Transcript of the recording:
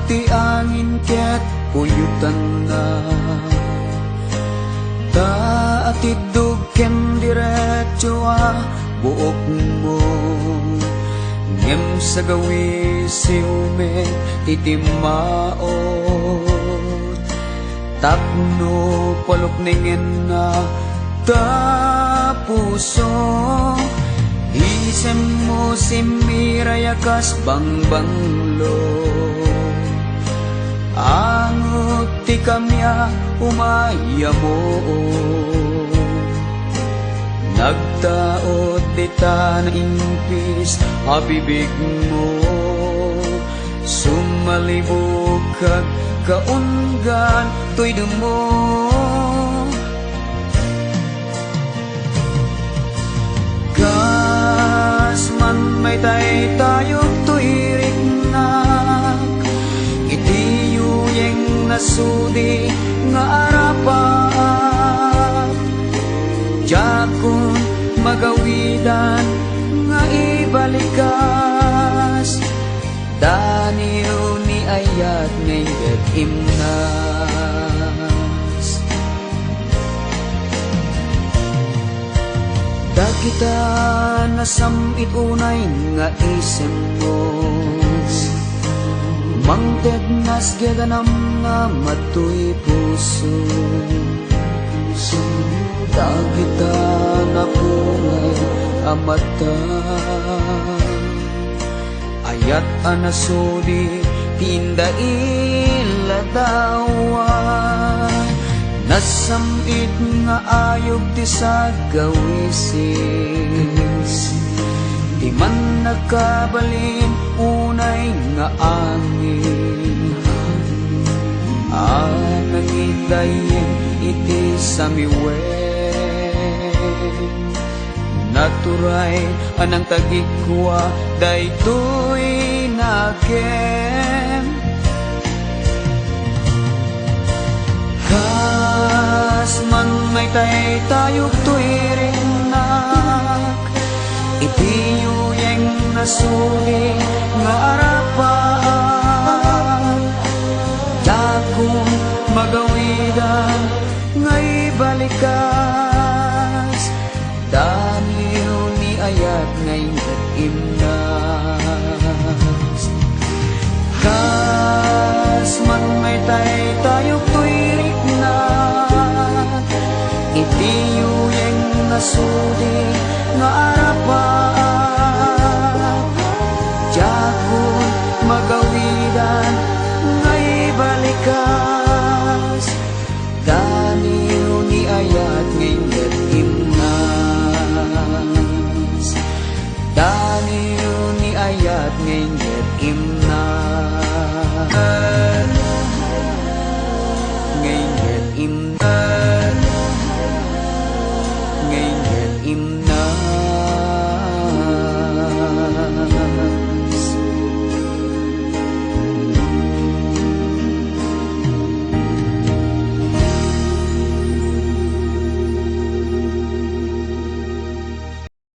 ti angin ket puyutan na ta atidug ken diretso buok mo ngem sa gawi siumen itimaod tapno palukningen na tapuso isem mo simirayakas bangbanglo angot ti kamya umaya mo nagtaot dita na impis abibig mo sumalibog kag kaungan to'y dumo gas man may tay tayo to'y rignak itiyuyeng nasudi nga arapat jakon magawidan nga ibalikas daniyo ni ayat ngayet imnas dagita nasamit unay nga isem mo mangted nas geganam nga matuy puso dagita napungay amata ayat anasudi tinda iladawan nasamit nga ayog ti sa gawisin di man nakabalin unay nga angin nangidayin iti samiwen naturay anang tagikwa daytoy nakem kas man may tay tayog to'y rinnak itiyuyeng nasuli nga arapan dakong magawidan ngay balikas daniyo ni ayat ngay imnas kas man may tay tayo to'y riknak itiyuyeng nasudi nga